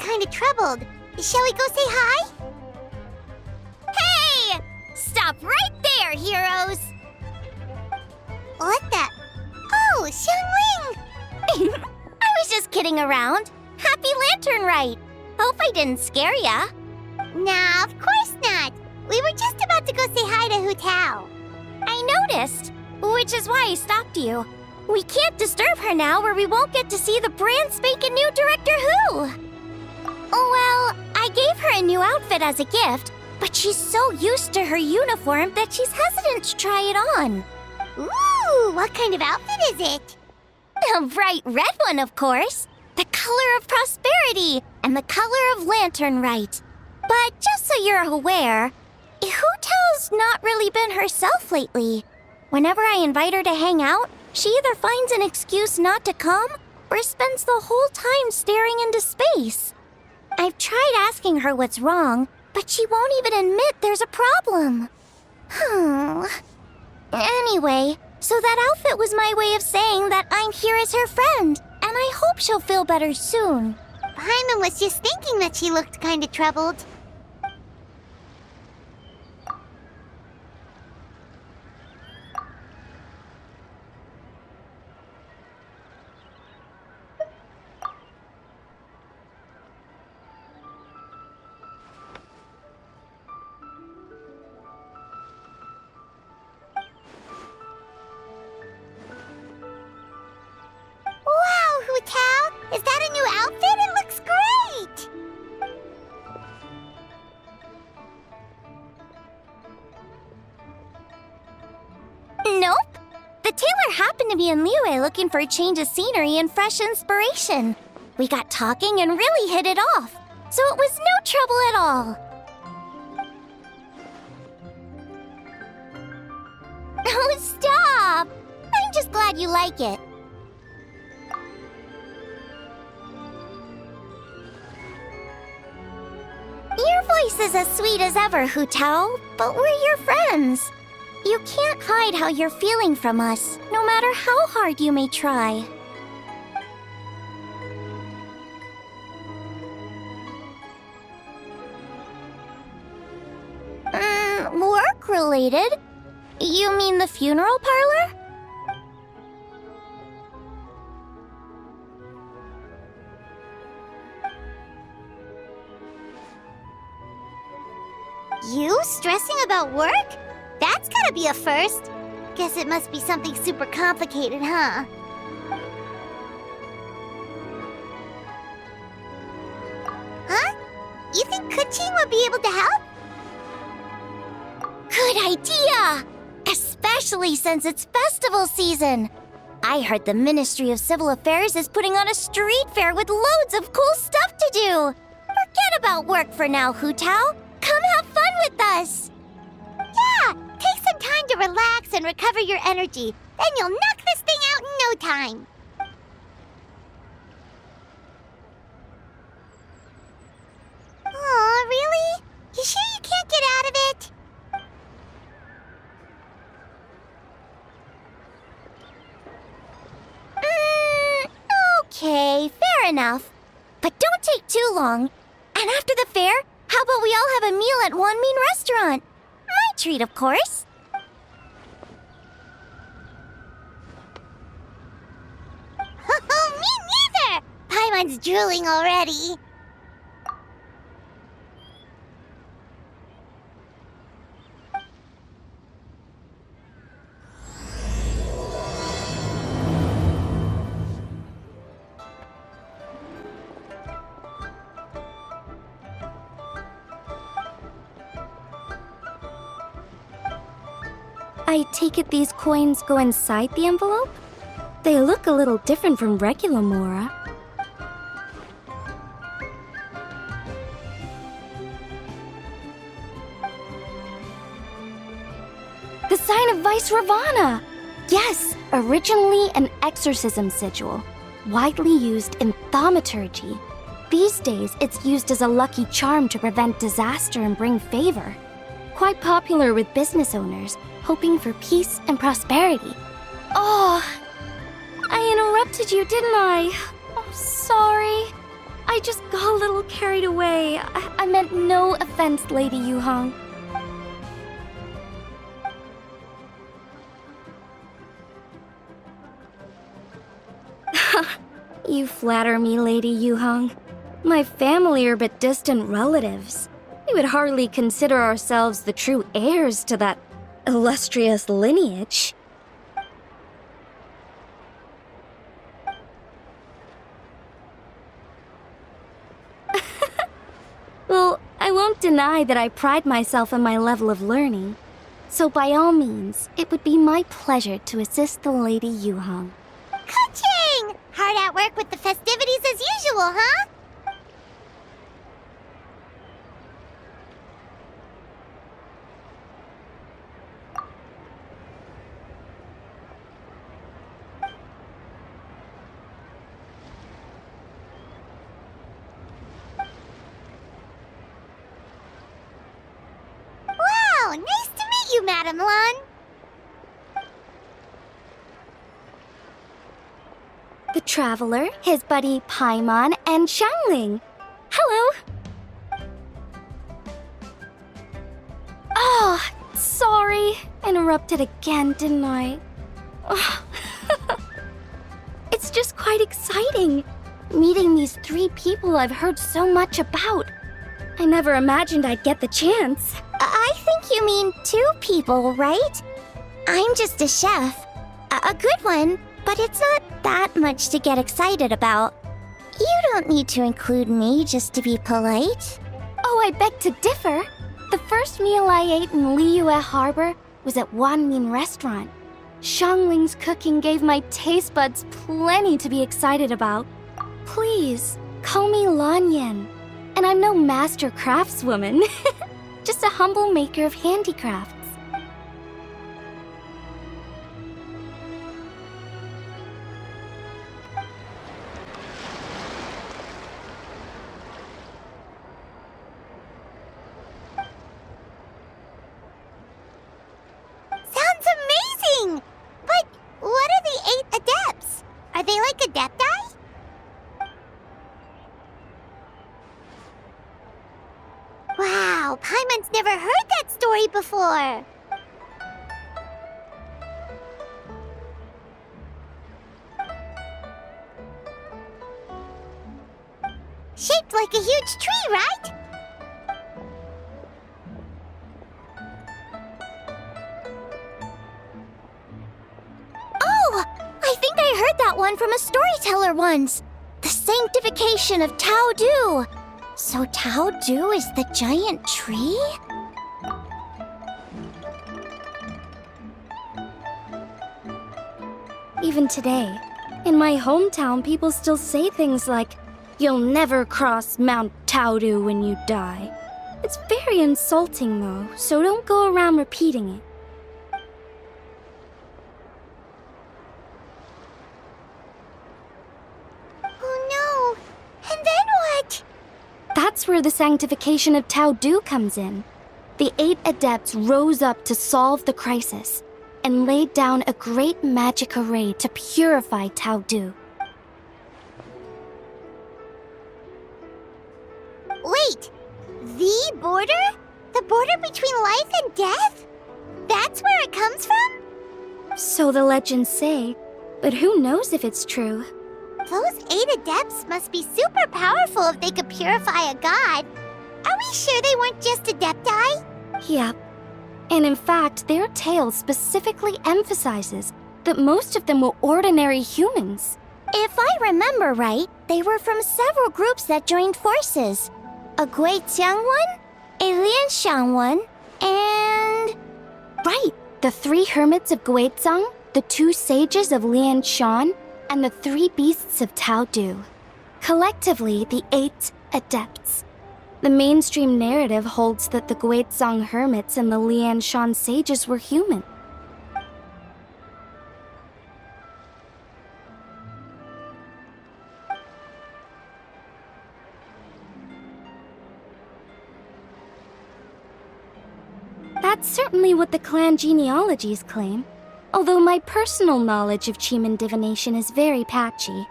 kinda troubled. Shall we go say hi? Hey! Stop right there, heroes! What the? Oh, Xiangling! I was just kidding around. Happy Lantern Rite! Hope I didn't scare ya. Nah, of course not. We were just about to go say hi to Hu Tao. I noticed, which is why I stopped you. We can't disturb her now or we won't get to see the brand spanking new Director Who. Well, I gave her a new outfit as a gift, but she's so used to her uniform that she's hesitant to try it on. Ooh, what kind of outfit is it? A bright red one, of course. The color of prosperity and the color of Lantern Rite. But just so you're aware, Hu Tao's not really been herself lately. Whenever I invite her to hang out, she either finds an excuse not to come or spends the whole time staring into space. I've tried asking her what's wrong, but she won't even admit there's a problem. Anyway, so that outfit was my way of saying that I'm here as her friend, and I hope she'll feel better soon. Paimon was just thinking that she looked kinda troubled. Wow, Hu Tao! Is that a new outfit? It looks great! Nope. The tailor happened to be in Liyue looking for a change of scenery and fresh inspiration. We got talking and really hit it off, so it was no trouble at all. Oh, stop! I'm just glad you like it. Your voice is as sweet as ever, Hu Tao, but we're your friends. You can't hide how you're feeling from us, no matter how hard you may try. Work-related? You mean the funeral parlor? You stressing about work? That's gotta be a first. Guess it must be something super complicated, huh? Huh? You think Kuchin would be able to help? Good idea! Especially since it's festival season. I heard the Ministry of Civil Affairs is putting on a street fair with loads of cool stuff to do. Forget about work for now, Hu Tao. Come have fun with us. Yeah, take some time to relax and recover your energy. Then you'll knock this thing out in no time. Aw, really? You sure you can't get out of it? Okay, fair enough. But don't take too long. And after the fair, how about we all have a meal at Wanmin Restaurant? My treat, of course. Oh, me neither! Paimon's drooling already. I take it these coins go inside the envelope? They look a little different from regular Mora. The sign of Vice Ravana! Yes, originally an exorcism sigil, widely used in thaumaturgy. These days, it's used as a lucky charm to prevent disaster and bring favor. Quite popular with business owners, hoping for peace and prosperity. Oh, I interrupted you, didn't I? Oh, sorry. I just got a little carried away. I meant no offense, Lady Yuhong. You flatter me, Lady Yuhong. My family are but distant relatives. We would hardly consider ourselves the true heirs to that illustrious lineage. Well, I won't deny that I pride myself on my level of learning. So by all means, it would be my pleasure to assist the Lady Yuhong. Ka-ching! Hard at work with the festivities as usual, huh? Wow, nice to meet you, Madam Lan. The Traveler, his buddy Paimon, and Xiangling. Hello! Oh, sorry. Interrupted again, didn't I? It's just quite exciting. Meeting these 3 people I've heard so much about. I never imagined I'd get the chance. I think you mean 2 people, right? I'm just a chef. A good one, but it's not that much to get excited about. You don't need to include me just to be polite. Oh, I beg to differ. The first meal I ate in Liyue Harbor was at Wanmin Restaurant. Xiangling's cooking gave my taste buds plenty to be excited about. Please, call me Lanyan. And I'm no master craftswoman. Just a humble maker of handicrafts. Sounds amazing! But what are the 8 adepts? Are they like adepti? Wow, Paimon's never heard that story before. Shaped like a huge tree, right? Oh, I think I heard that one from a storyteller once. The sanctification of Tao Du. So Tao Du is the giant tree? Even today, in my hometown, people still say things like, "You'll never cross Mount Taodu when you die." It's very insulting, though, so don't go around repeating it. Oh no! And then what? That's where the sanctification of Tao Du comes in. The 8 adepts rose up to solve the crisis and laid down a great magic array to purify Tao Du. Wait, the border? The border between life and death? That's where it comes from? So the legends say, but who knows if it's true? Those 8 adepts must be super powerful if they could purify a god. Are we sure they weren't just adepti? Yep. And in fact, their tale specifically emphasizes that most of them were ordinary humans. If I remember right, they were from several groups that joined forces. A Guiqiang one, a Lianxiang one, and... Right, the 3 hermits of Guizang, the 2 sages of Lianshan, and the 3 beasts of Tao Du. Collectively, the 8 adepts. The mainstream narrative holds that the Guizang hermits and the Lianshan sages were human. That's certainly what the clan genealogies claim, although my personal knowledge of Chiman divination is very patchy.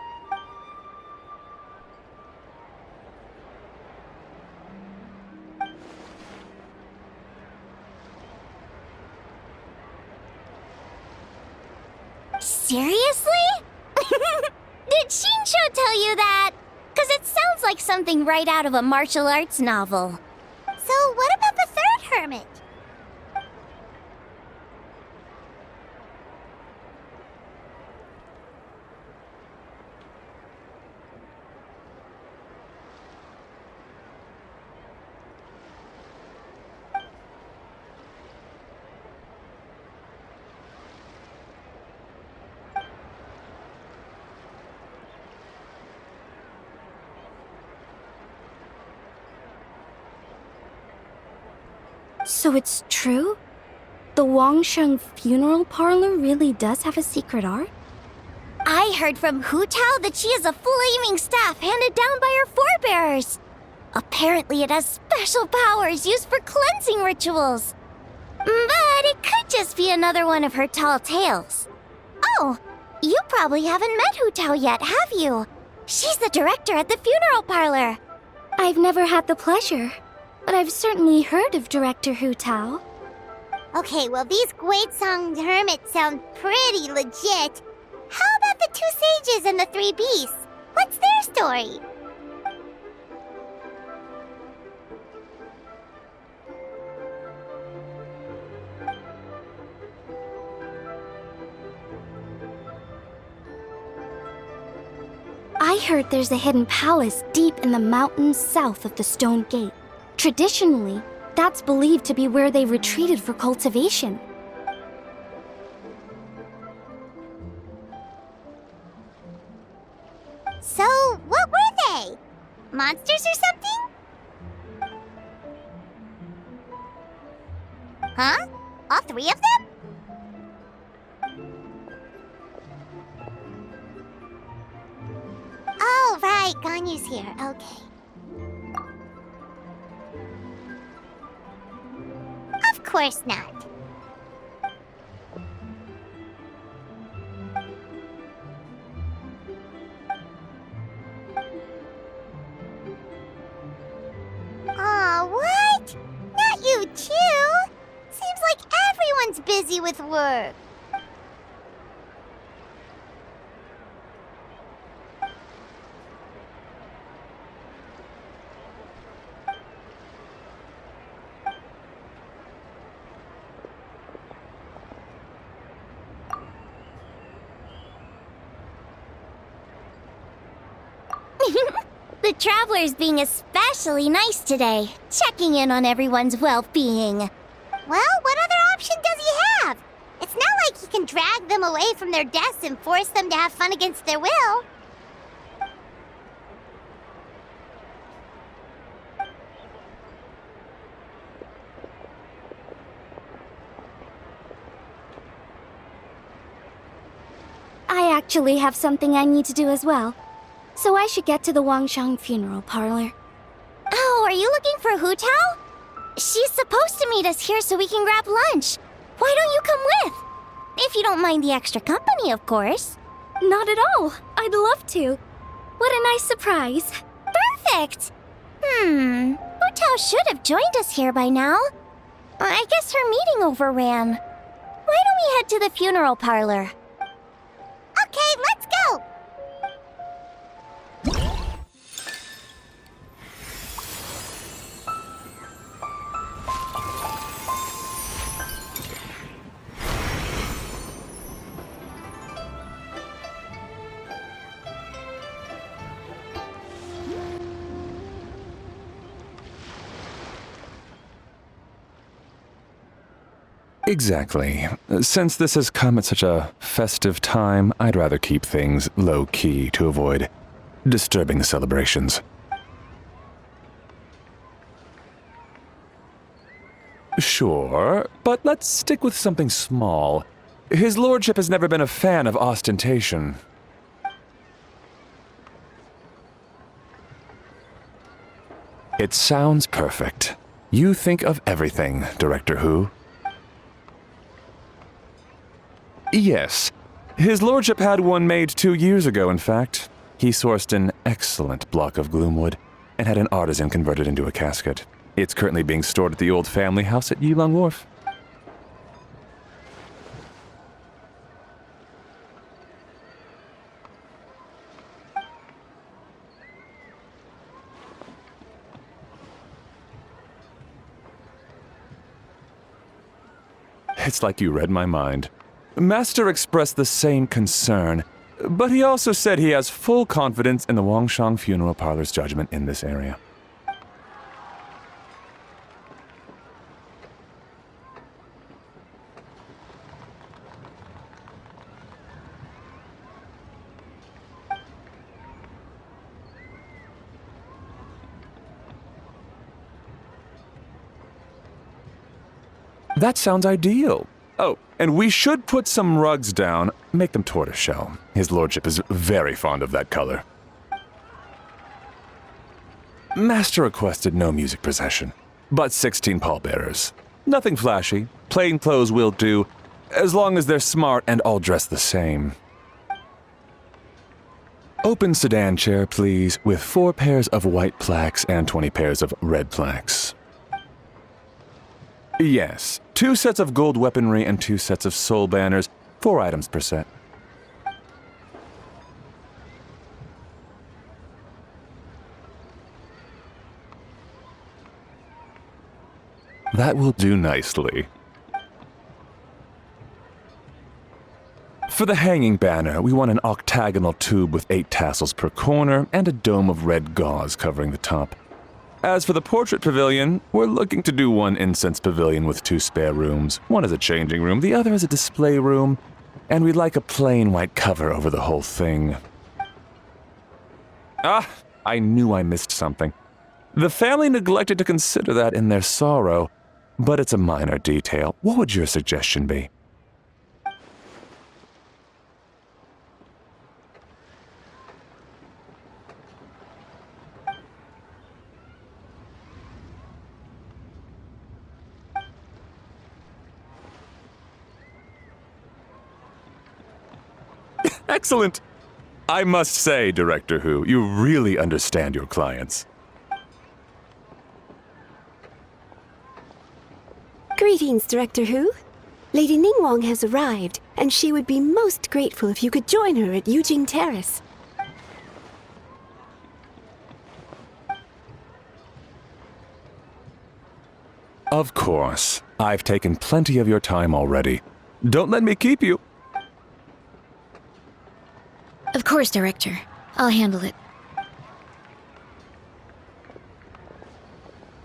Seriously? Did Shinsho tell you that? Because it sounds like something right out of a martial arts novel. So what about the third hermit? So it's true? The Wangsheng funeral parlor really does have a secret art? I heard from Hu Tao that she has a flaming staff handed down by her forebears. Apparently it has special powers used for cleansing rituals. But it could just be another one of her tall tales. Oh, you probably haven't met Hu Tao yet, have you? She's the director at the funeral parlor. I've never had the pleasure, but I've certainly heard of Director Hu Tao. Okay, well, these Guizhong hermits sound pretty legit. How about the two sages and the three beasts? What's their story? I heard there's a hidden palace deep in the mountains south of the Stone Gate. Traditionally, that's believed to be where they retreated for cultivation. So, what were they? Monsters or something? Huh? All three of them? Oh, right, Ganyu's here. Okay. Of course not. Aw, what? Not you too? Seems like everyone's busy with work. The traveler's being especially nice today, checking in on everyone's well-being. Well, what other option does he have? It's not like he can drag them away from their desks and force them to have fun against their will. I actually have something I need to do as well, so I should get to the Wangsheng funeral parlor. Oh, are you looking for Hu Tao? She's supposed to meet us here so we can grab lunch. Why don't you come with? If you don't mind the extra company, of course. Not at all. I'd love to. What a nice surprise. Perfect! Hu Tao should have joined us here by now. I guess her meeting overran. Why don't we head to the funeral parlor? Okay, let's go! Exactly. Since this has come at such a festive time, I'd rather keep things low-key to avoid disturbing the celebrations. Sure, but let's stick with something small. His lordship has never been a fan of ostentation. It sounds perfect. You think of everything, Director Hu. Yes. His lordship had one made 2 years ago, in fact. He sourced an excellent block of gloomwood and had an artisan convert it into a casket. It's currently being stored at the old family house at Yilong Wharf. It's like you read my mind. Master expressed the same concern, but he also said he has full confidence in the Wangshang Funeral Parlor's judgment in this area. That sounds ideal. Oh, and we should put some rugs down, make them tortoiseshell. His lordship is very fond of that color. Master requested no music procession, but 16 pallbearers. Nothing flashy, plain clothes will do, as long as they're smart and all dressed the same. Open sedan chair, please, with 4 pairs of white plaques and 20 pairs of red plaques. Yes, 2 sets of gold weaponry and 2 sets of soul banners, 4 items per set. That will do nicely. For the hanging banner, we want an octagonal tube with 8 tassels per corner and a dome of red gauze covering the top. As for the portrait pavilion, we're looking to do 1 incense pavilion with 2 spare rooms. One is a changing room, the other is a display room, and we'd like a plain white cover over the whole thing. Ah, I knew I missed something. The family neglected to consider that in their sorrow, but it's a minor detail. What would your suggestion be? Excellent! I must say, Director Hu, you really understand your clients. Greetings, Director Hu. Lady Ningguang has arrived, and she would be most grateful if you could join her at Yujing Terrace. Of course. I've taken plenty of your time already. Don't let me keep you. Of course, Director. I'll handle it.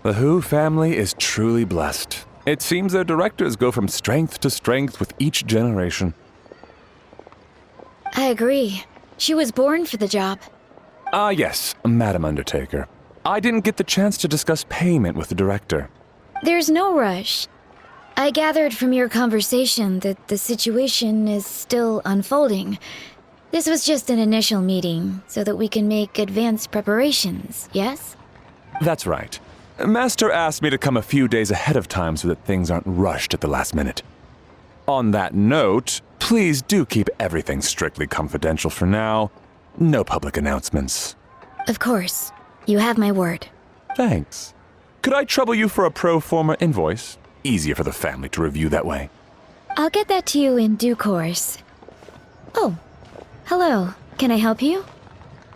The Hu family is truly blessed. It seems their directors go from strength to strength with each generation. I agree. She was born for the job. Ah, yes, Madam Undertaker. I didn't get the chance to discuss payment with the director. There's no rush. I gathered from your conversation that the situation is still unfolding. This was just an initial meeting, so that we can make advanced preparations, yes? That's right. Master asked me to come a few days ahead of time so that things aren't rushed at the last minute. On that note, please do keep everything strictly confidential for now. No public announcements. Of course. You have my word. Thanks. Could I trouble you for a pro forma invoice? Easier for the family to review that way. I'll get that to you in due course. Oh, hello. Can I help you?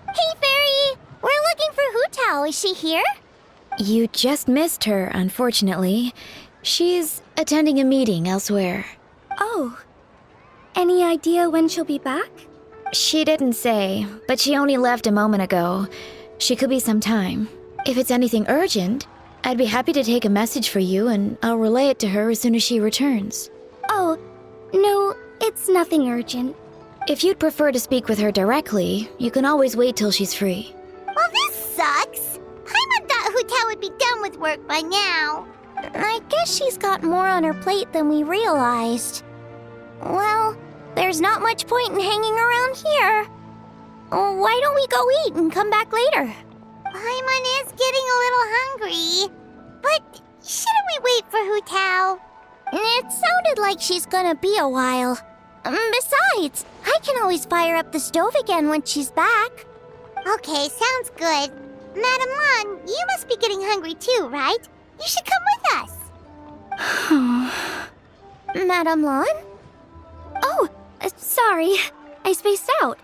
Hey, Fairy! We're looking for Hu Tao. Is she here? You just missed her, unfortunately. She's attending a meeting elsewhere. Oh. Any idea when she'll be back? She didn't say, but she only left a moment ago. She could be some time. If it's anything urgent, I'd be happy to take a message for you and I'll relay it to her as soon as she returns. Oh, no, it's nothing urgent. If you'd prefer to speak with her directly, you can always wait till she's free. Well, this sucks. Paimon thought Hu Tao would be done with work by now. I guess she's got more on her plate than we realized. Well, there's not much point in hanging around here. Why don't we go eat and come back later? Paimon is getting a little hungry. But shouldn't we wait for Hu Tao? It sounded like she's gonna be a while. Besides, I can always fire up the stove again when she's back. Okay, sounds good. Madam Lan, you must be getting hungry too, right? You should come with us. Madam Lan? Oh, sorry. I spaced out.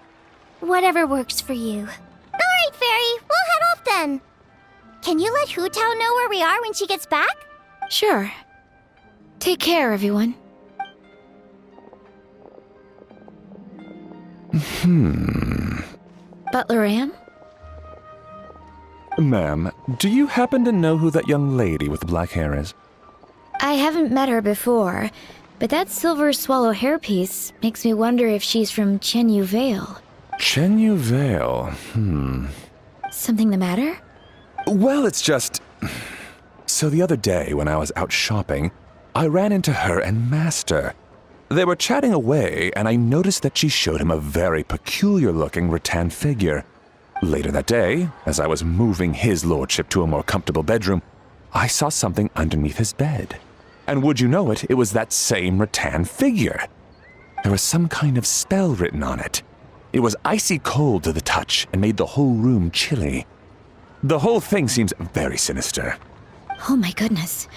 Whatever works for you. Alright, Fairy, we'll head off then. Can you let Hu Tao know where we are when she gets back? Sure. Take care, everyone. Butler Anne? Ma'am, do you happen to know who that young lady with the black hair is? I haven't met her before, but that silver swallow hairpiece makes me wonder if she's from Chenyu Vale. Chenyu Vale, Something the matter? Well, it's just... So the other day, when I was out shopping, I ran into her and Master. They were chatting away, and I noticed that she showed him a very peculiar-looking rattan figure. Later that day, as I was moving his lordship to a more comfortable bedroom, I saw something underneath his bed. And would you know it, it was that same rattan figure. There was some kind of spell written on it. It was icy cold to the touch and made the whole room chilly. The whole thing seems very sinister. Oh my goodness.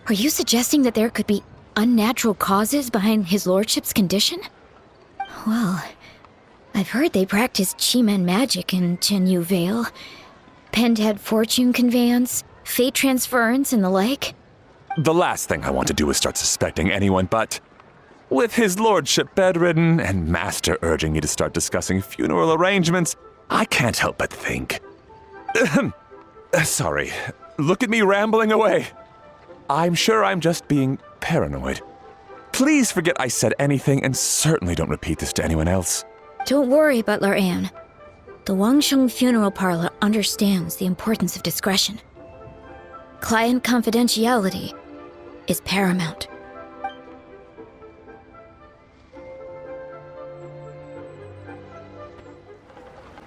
Are you suggesting that there could be unnatural causes behind his lordship's condition? Well, I've heard they practice Chi-Men magic in Chenyu Vale. Pentad fortune conveyance, fate transference, and the like. The last thing I want to do is start suspecting anyone, but with his lordship bedridden and Master urging me to start discussing funeral arrangements, I can't help but think. Sorry, look at me rambling away. I'm sure I'm just being paranoid. Please forget I said anything, and certainly don't repeat this to anyone else. Don't worry, Butler Anne. The Wangsheng Funeral Parlor understands the importance of discretion. Client confidentiality is paramount.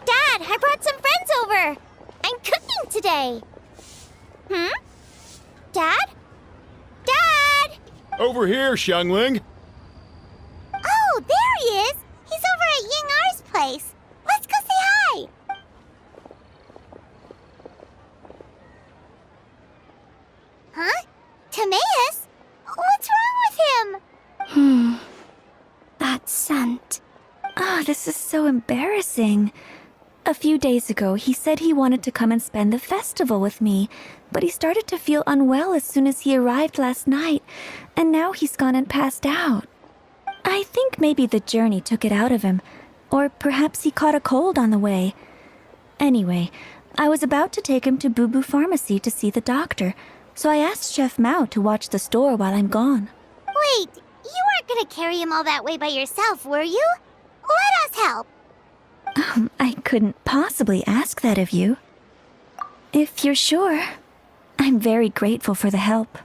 Dad, I brought some friends over. I'm cooking today. Dad? Dad! Over here, Xiangling. Oh, there he is. He's over at Ying R's place. Let's go say hi. Huh? Timaeus? What's wrong with him? That scent. Oh, this is so embarrassing. A few days ago, he said he wanted to come and spend the festival with me, but he started to feel unwell as soon as he arrived last night, and now he's gone and passed out. I think maybe the journey took it out of him, or perhaps he caught a cold on the way. Anyway, I was about to take him to Boo Boo Pharmacy to see the doctor, so I asked Chef Mao to watch the store while I'm gone. Wait, you weren't gonna carry him all that way by yourself, were you? Let us help. I couldn't possibly ask that of you. If you're sure, I'm very grateful for the help.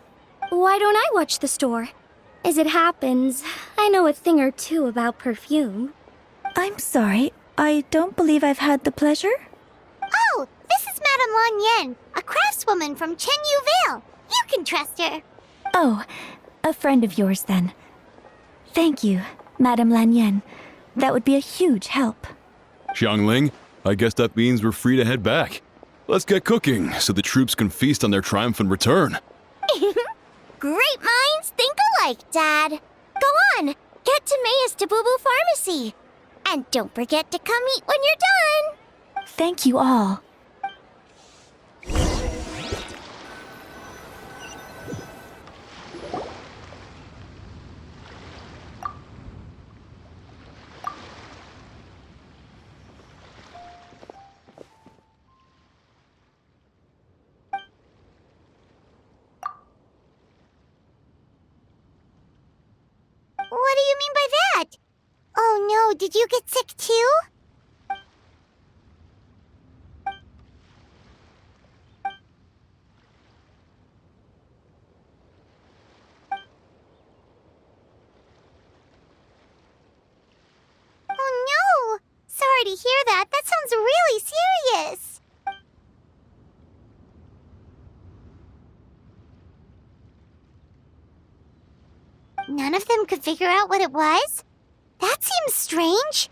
Why don't I watch the store? As it happens, I know a thing or two about perfume. I'm sorry, I don't believe I've had the pleasure. Oh, this is Madame Lan Yen, a craftswoman from Chenyu Vale. You can trust her. Oh, a friend of yours then. Thank you, Madame Lan Yen. That would be a huge help. Xiangling, I guess that means we're free to head back. Let's get cooking so the troops can feast on their triumphant return. Great minds think alike, Dad. Go on, get Timaeus to Boo Boo Pharmacy. And don't forget to come eat when you're done. Thank you all. What do you mean by that? Oh no, did you get sick too? Oh no! Sorry to hear that. That sounds really serious. None of them could figure out what it was? That seems strange.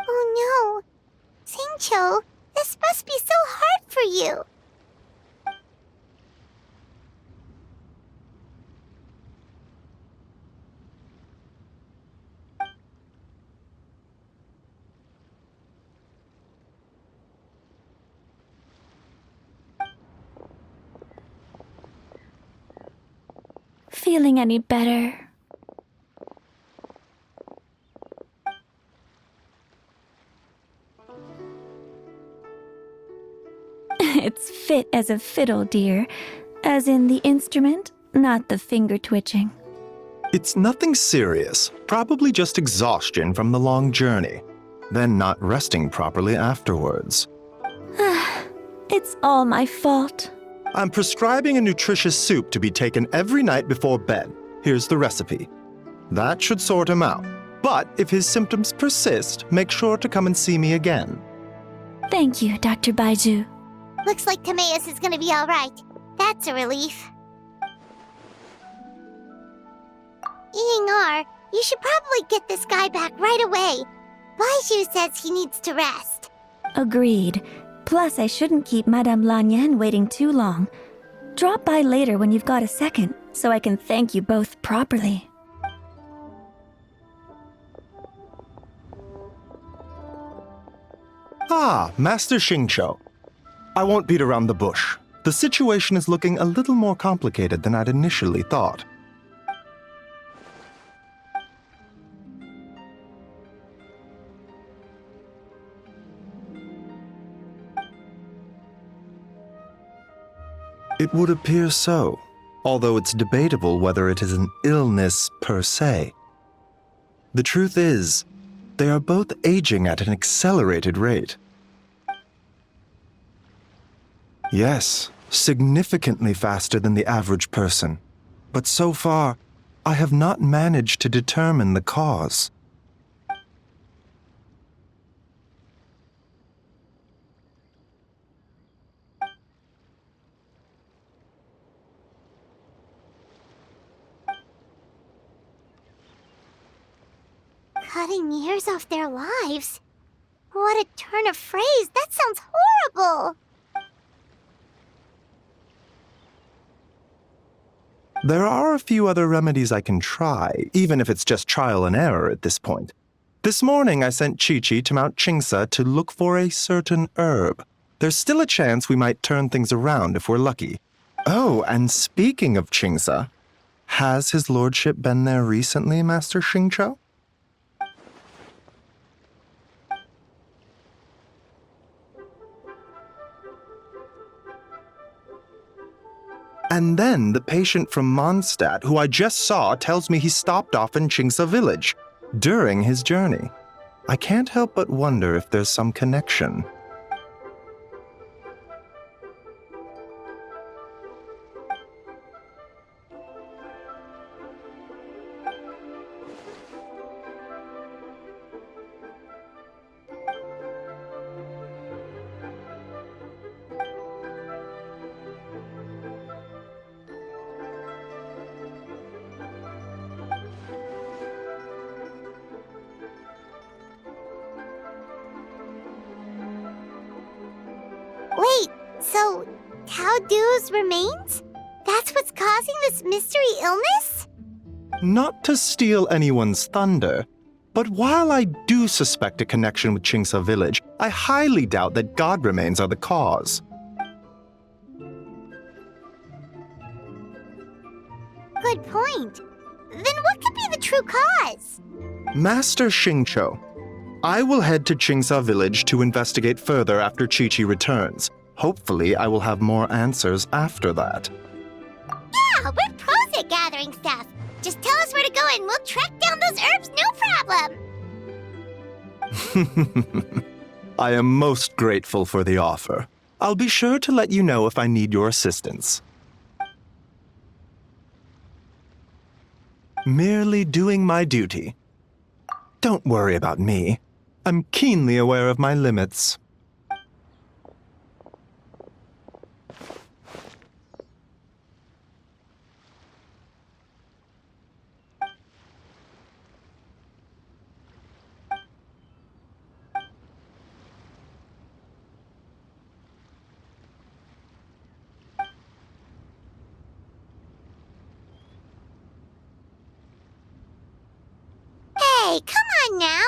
Oh no. Singcho, This must be so hard for you. Feeling any better? It's fit as a fiddle, dear. As in the instrument, not the finger twitching. It's nothing serious, probably just exhaustion from the long journey, then not resting properly afterwards. It's all my fault. I'm prescribing a nutritious soup to be taken every night before bed. Here's the recipe. That should sort him out. But if his symptoms persist, make sure to come and see me again. Thank you, Dr. Baiju. Looks like Timaeus is gonna be alright. That's a relief. Eeying, you should probably get this guy back right away. Baiju says he needs to rest. Agreed. Plus, I shouldn't keep Madame Lanyan waiting too long. Drop by later when you've got a second, so I can thank you both properly. Ah, Master Xingqiu. I won't beat around the bush. The situation is looking a little more complicated than I'd initially thought. It would appear so, although it's debatable whether it is an illness per se. The truth is, they are both aging at an accelerated rate. Yes, significantly faster than the average person. But so far, I have not managed to determine the cause. Cutting years off their lives? What a turn of phrase! That sounds horrible! There are a few other remedies I can try, even if it's just trial and error at this point. This morning I sent Chi-Chi to Mount Qingsa to look for a certain herb. There's still a chance we might turn things around if we're lucky. Oh, and speaking of Qingsa, has his lordship been there recently, Master Xingqiu? And then the patient from Mondstadt, who I just saw, tells me he stopped off in Qingsa village during his journey. I can't help but wonder if there's some connection. Wait, so Tao Du's remains? That's what's causing this mystery illness? Not to steal anyone's thunder, but while I do suspect a connection with Qingsa village, I highly doubt that god remains are the cause. Good point. Then what could be the true cause? Master Xingqiu, I will head to Qingsa village to investigate further after Chi-Chi returns. Hopefully, I will have more answers after that. Yeah, we're pros at gathering stuff. Just tell us where to go and we'll track down those herbs, no problem. I am most grateful for the offer. I'll be sure to let you know if I need your assistance. Merely doing my duty. Don't worry about me. I'm keenly aware of my limits. Hey, come on now.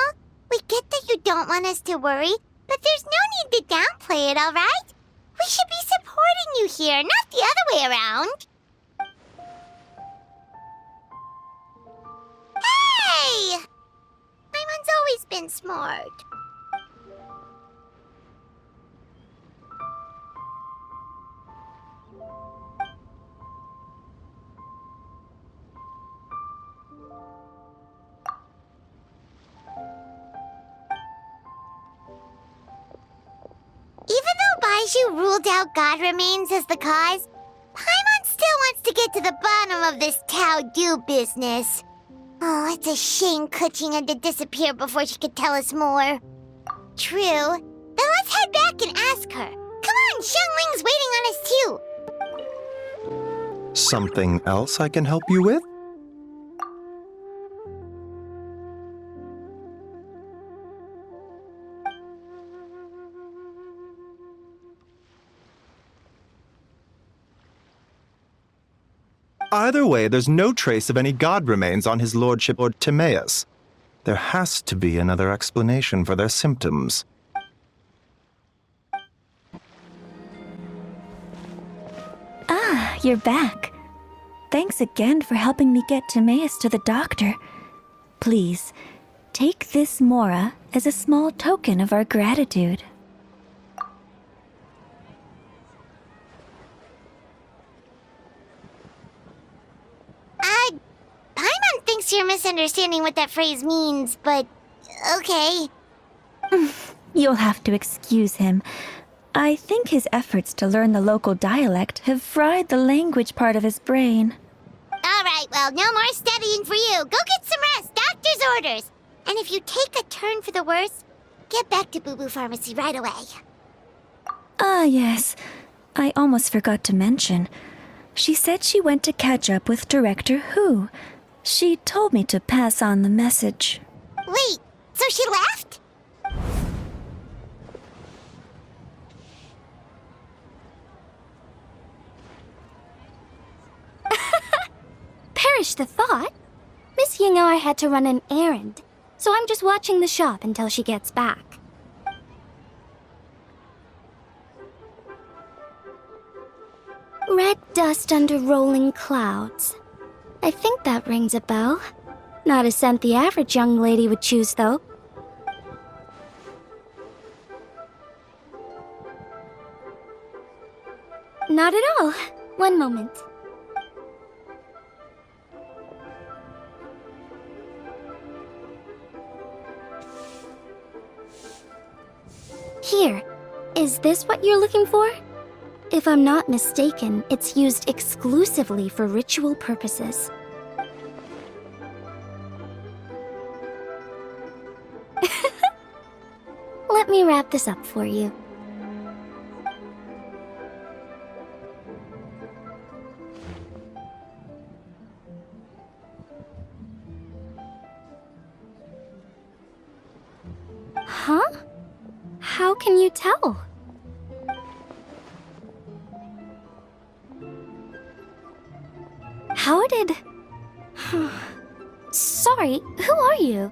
We get that you don't want us to worry, but there's no need to downplay it, all right? We should be supporting you here, not the other way around. Hey! Paimon's always been smart. Even though Baizhu ruled out God remains as the cause, Paimon still wants to get to the bottom of this Tao Du business. Oh, it's a shame Kuching had to disappear before she could tell us more. True. Then let's head back and ask her. Come on, Xiangling's waiting on us too. Something else I can help you with? Either way, there's no trace of any god remains on his lordship or Timaeus. There has to be another explanation for their symptoms. Ah, you're back. Thanks again for helping me get Timaeus to the doctor. Please, take this Mora as a small token of our gratitude. Paimon thinks you're misunderstanding what that phrase means, but okay. You'll have to excuse him. I think his efforts to learn the local dialect have fried the language part of his brain. All right, well, no more studying for you. Go get some rest. Doctor's orders. And if you take a turn for the worse, get back to Boo Boo Pharmacy right away. Ah, yes. I almost forgot to mention. She said she went to catch up with Director Hu. She told me to pass on the message. Wait, so she left? Perish the thought. Miss Ying and I had to run an errand, so I'm just watching the shop until she gets back. Red dust under rolling clouds. I think that rings a bell. Not a scent the average young lady would choose, though. Not at all. One moment. Here. Is this what you're looking for? If I'm not mistaken, it's used exclusively for ritual purposes. Let me wrap this up for you. Huh? How can you tell? How did... Sorry, who are you?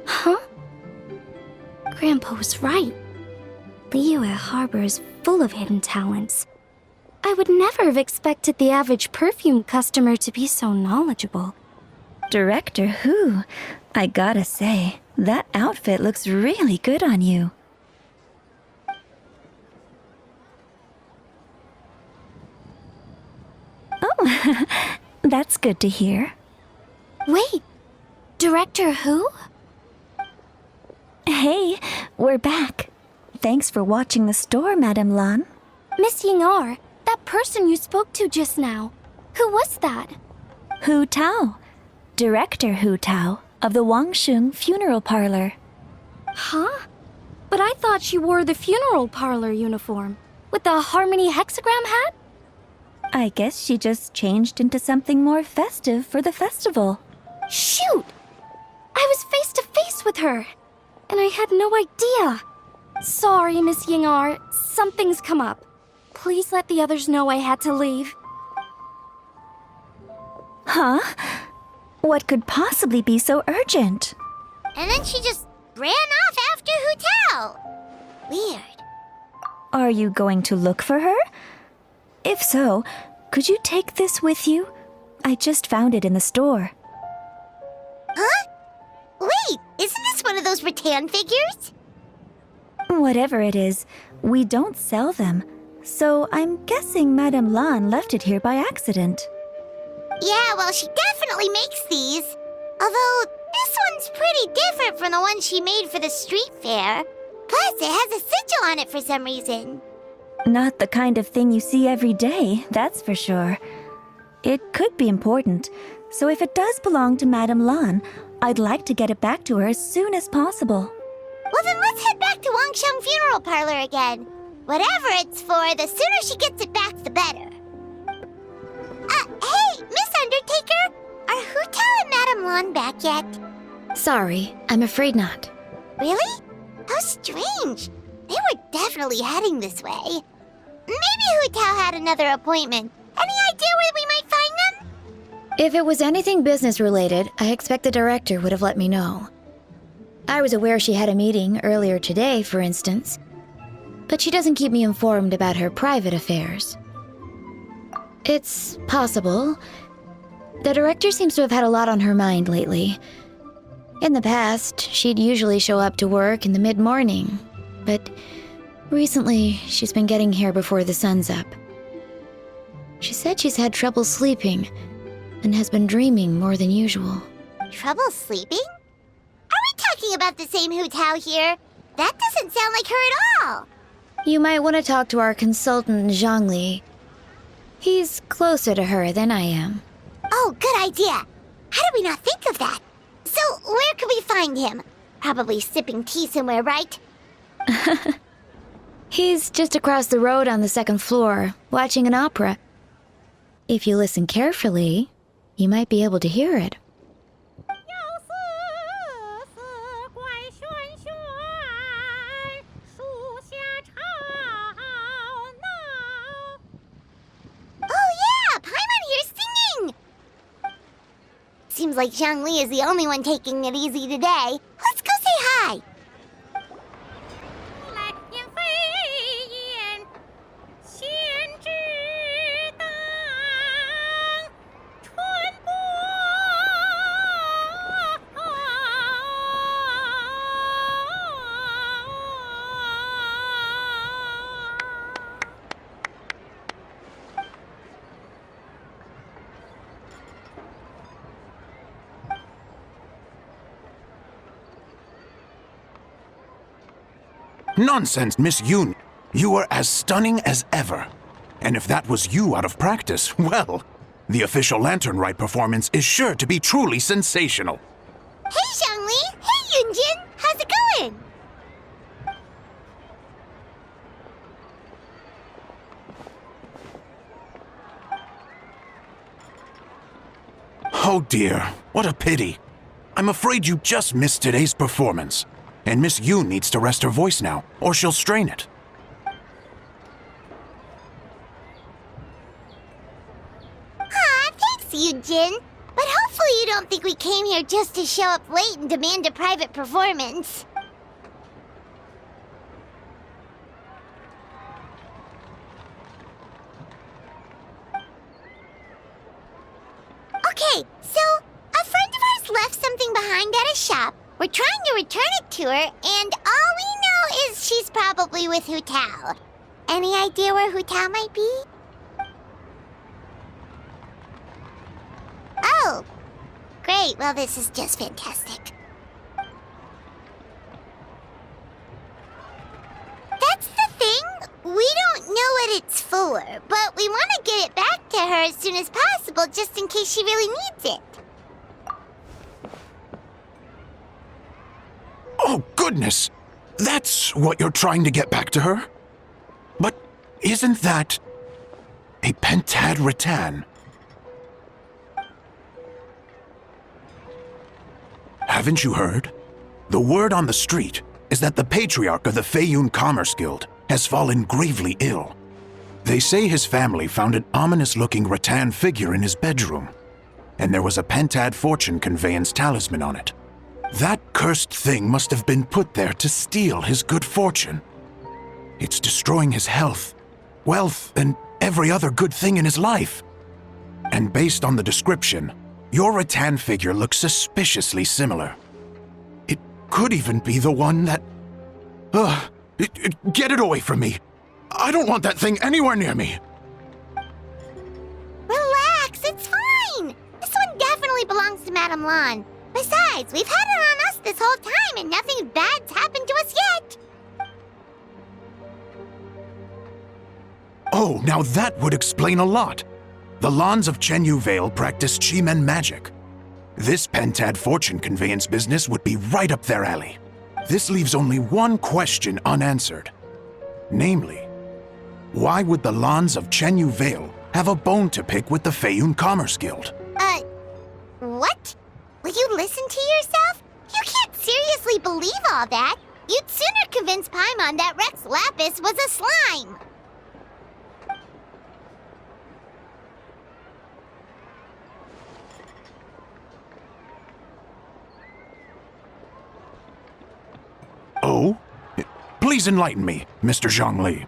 Huh? Grandpa was right. Liyue Harbor is full of hidden talents. I would never have expected the average perfume customer to be so knowledgeable. Director Hu, I gotta say, that outfit looks really good on you. Oh, that's good to hear. Wait, Director Hu? Hey, we're back. Thanks for watching the store, Madame Lan. Miss Ying-ar, that person you spoke to just now. Who was that? Hu Tao. Director Hu Tao of the Wangsheng Funeral Parlor. Huh? But I thought she wore the funeral parlor uniform, with the Harmony hexagram hat? I guess she just changed into something more festive for the festival. Shoot! I was face to face with her, and I I had no idea. Sorry, Miss Yingar. Something's come up. Please let the others know I had to leave. Huh? What could possibly be so urgent? And then she just ran off after Hu-Tao. Weird. Are you going to look for her? If so, could you take this with you? I just found it in the store. Huh? Wait, isn't this one of those rattan figures? Whatever it is, we don't sell them. So I'm guessing Madame Lan left it here by accident. Yeah, well, she definitely makes these. Although, this one's pretty different from the one she made for the street fair. Plus, it has a sigil on it for some reason. Not the kind of thing you see every day, that's for sure. It could be important, so if it does belong to Madame Lan, I'd like to get it back to her as soon as possible. Well, then let's head back to Wangsheng Funeral Parlor again. Whatever it's for, the sooner she gets it back, the better. Hey, Miss Undertaker! Are Hu-Tao and Madame Lan back yet? Sorry, I'm afraid not. Really? How strange. They were definitely heading this way. Maybe Hu-Tao had another appointment. Any idea where we might find them? If it was anything business related, I expect the director would have let me know. I was aware she had a meeting earlier today, for instance, but she doesn't keep me informed about her private affairs. It's possible. The director seems to have had a lot on her mind lately. In the past, she'd usually show up to work in the mid-morning, but recently she's been getting here before the sun's up. She said she's had trouble sleeping and has been dreaming more than usual. Trouble sleeping? Are we talking about the same Hu-Tao here? That doesn't sound like her at all. You might want to talk to our consultant, Zhongli. He's closer to her than I am. Oh, good idea. How did we not think of that? So, where could we find him? Probably sipping tea somewhere, right? He's just across the road on the second floor, watching an opera. If you listen carefully, you might be able to hear it. Oh yeah, Paimon here's singing! Seems like Zhongli is the only one taking it easy today. Let's go say hi. Nonsense, Miss Yoon. You are as stunning as ever. And if that was you out of practice, well, the official Lantern Rite performance is sure to be truly sensational. Hey, Zhongli! Hey, Yunjin! How's it going? Oh dear, what a pity. I'm afraid you just missed today's performance. And Miss Yoon needs to rest her voice now, or she'll strain it. Aw, thanks, Yunjin. But hopefully you don't think we came here just to show up late and demand a private performance. Okay, so a friend of ours left something behind at a shop. We're trying to return it to her, and all we know is she's probably with Hu-Tao. Any idea where Hu-Tao might be? Oh, great. Well, this is just fantastic. That's the thing. We don't know what it's for, but we want to get it back to her as soon as possible just in case she really needs it. Oh, goodness! That's what you're trying to get back to her? But isn't that a pentad rattan? Haven't you heard? The word on the street is that the patriarch of the Feiyun Commerce Guild has fallen gravely ill. They say his family found an ominous-looking rattan figure in his bedroom, and there was a Pentad fortune conveyance talisman on it. That cursed thing must have been put there to steal his good fortune. It's destroying his health, wealth, and every other good thing in his life. And based on the description, your rattan figure looks suspiciously similar. It could even be the one that... Get it away from me! I don't want that thing anywhere near me! Relax, it's fine! This one definitely belongs to Madame Lan. Besides, we've had it on us this whole time and nothing bad's happened to us yet! Oh, now that would explain a lot. The Lans of Chenyu Vale practice Chi-Men magic. This Pentad fortune conveyance business would be right up their alley. This leaves only one question unanswered. Namely, why would the Lans of Chenyu Vale have a bone to pick with the Feiyun Commerce Guild? What? Will you listen to yourself? You can't seriously believe all that. You'd sooner convince Paimon that Rex Lapis was a slime. Oh? Please enlighten me, Mr. Zhongli.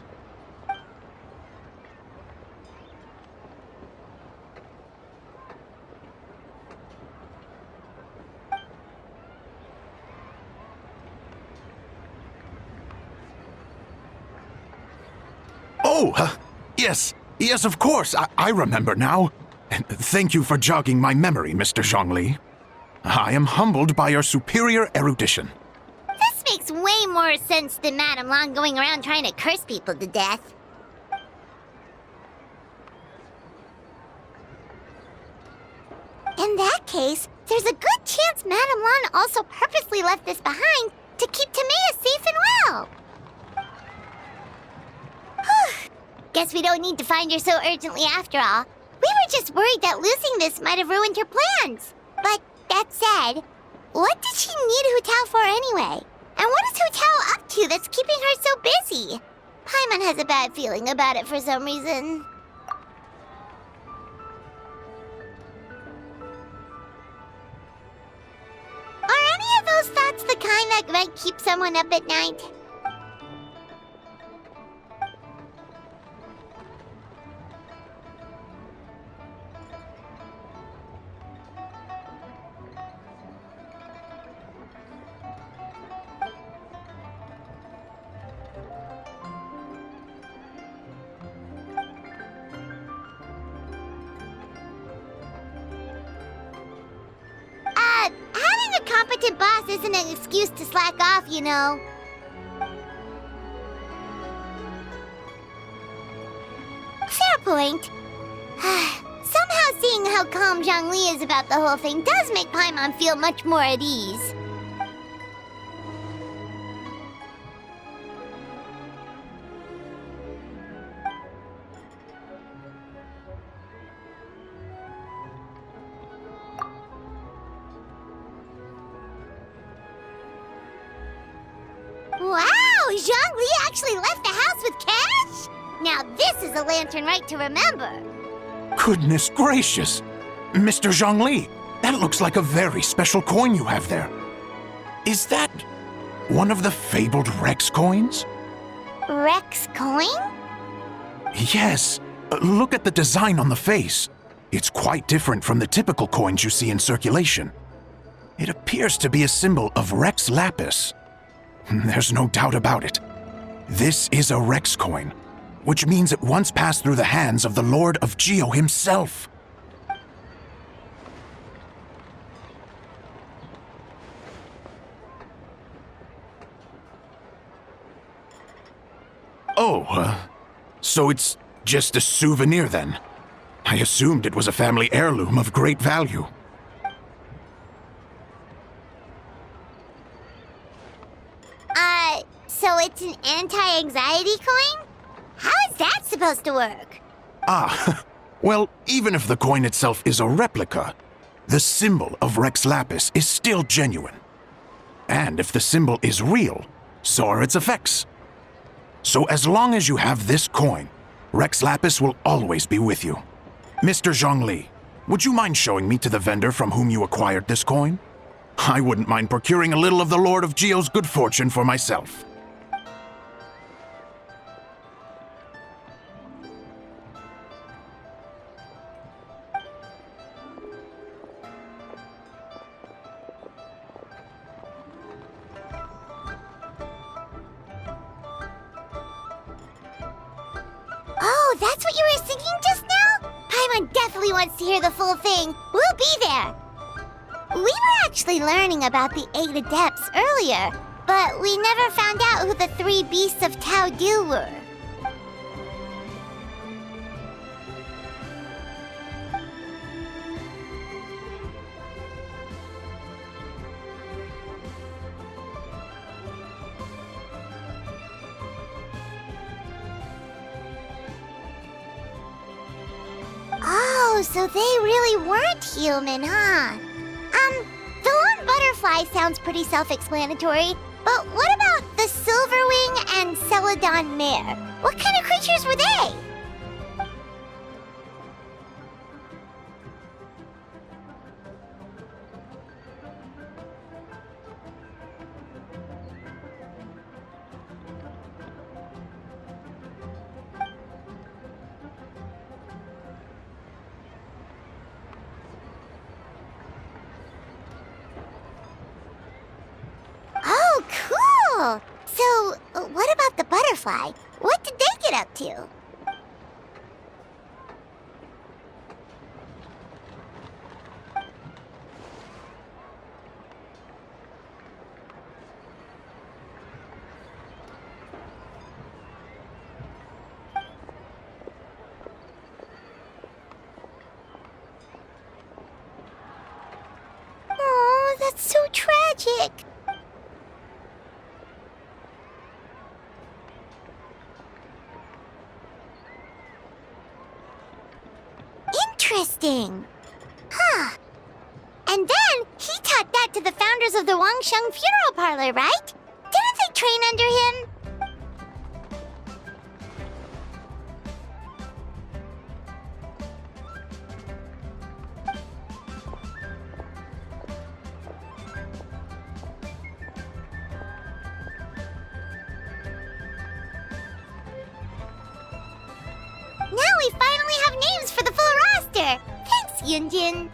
Oh, yes, of course, I remember now. And thank you for jogging my memory, Mr. Zhongli. I am humbled by your superior erudition. This makes way more sense than Madame Lan going around trying to curse people to death. In that case, there's a good chance Madame Lan also purposely left this behind to keep Timea safe and well. Guess we don't need to find her so urgently after all. We were just worried that losing this might have ruined her plans. But that said, what did she need Hu Tao for anyway? And what is Hu Tao up to that's keeping her so busy? Paimon has a bad feeling about it for some reason. Are any of those thoughts the kind that might keep someone up at night? Having a competent boss isn't an excuse to slack off, you know. Fair point. Somehow seeing how calm Zhongli is about the whole thing does make Paimon feel much more at ease. Wow! Zhongli actually left the house with cash? Now this is a lantern Rite to remember. Goodness gracious! Mr. Zhongli, that looks like a very special coin you have there. Is that one of the fabled Rex coins? Rex coin? Yes. Look at the design on the face. It's quite different from the typical coins you see in circulation. It appears to be a symbol of Rex Lapis. There's no doubt about it. This is a Rex coin, which means it once passed through the hands of the Lord of Geo himself. Oh, so it's just a souvenir then? I assumed it was a family heirloom of great value. So it's an anti-anxiety coin? How is that supposed to work? Well, even if the coin itself is a replica, the symbol of Rex Lapis is still genuine. And if the symbol is real, so are its effects. So as long as you have this coin, Rex Lapis will always be with you. Mr. Zhongli, would you mind showing me to the vendor from whom you acquired this coin? I wouldn't mind procuring a little of the Lord of Geo's good fortune for myself. Oh, that's what you were singing just now? Paimon definitely wants to hear the full thing. We'll be there. We were actually learning about the 8 Adepts earlier, but we never found out who the 3 beasts of Tao Du were. Oh, so they really weren't human, huh? The lone butterfly sounds pretty self-explanatory, but what about the Silverwing and Celadon mare? What kind of creatures were they? Oh, cool! So, what about the butterfly? What did they get up to? Oh, that's so tragic. Interesting. Huh. And then he taught that to the founders of the Wangsheng Funeral Parlor, right? Didn't they train under him? Now we finally have names for the full roster! Thanks, Yunjin!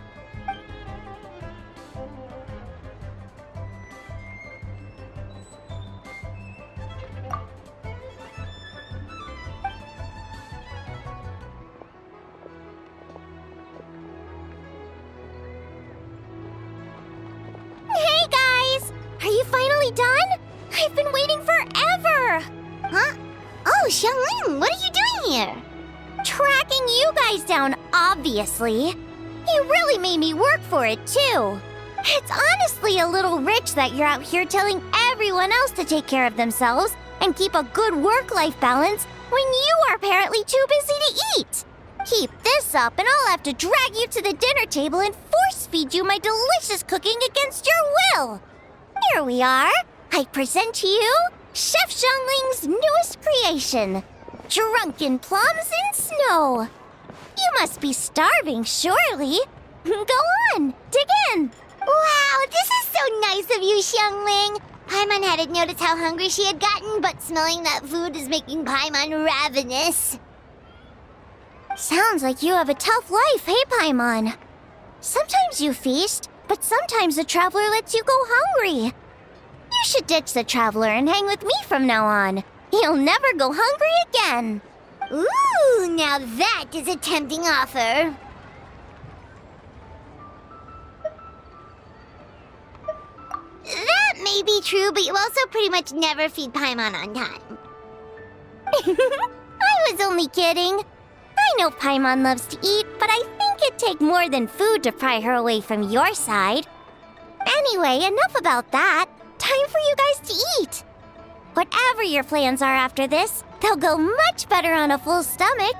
Hey guys! Are you finally done? I've been waiting forever! Huh? Oh, Xiangling, what are you doing here? Tracking you guys down, obviously. You really made me work for it, too. It's honestly a little rich that you're out here telling everyone else to take care of themselves and keep a good work-life balance when you are apparently too busy to eat. Keep this up and I'll have to drag you to the dinner table and force-feed you my delicious cooking against your will. Here we are. I present to you Chef Zhongling's newest creation, Drunken Plums in Snow. You must be starving, surely. Go on, dig in. Wow, this is so nice of you, Xiangling. Paimon hadn't noticed how hungry she had gotten, but smelling that food is making Paimon ravenous. Sounds like you have a tough life, hey, Paimon? Sometimes you feast, but sometimes the traveler lets you go hungry. You should ditch the traveler and hang with me from now on. You'll never go hungry again. Ooh, now that is a tempting offer. That may be true, but you also pretty much never feed Paimon on time. I was only kidding. I know Paimon loves to eat, but I think it'd take more than food to pry her away from your side. Anyway, enough about that. Time for you guys to eat. Whatever your plans are after this, they'll go much better on a full stomach.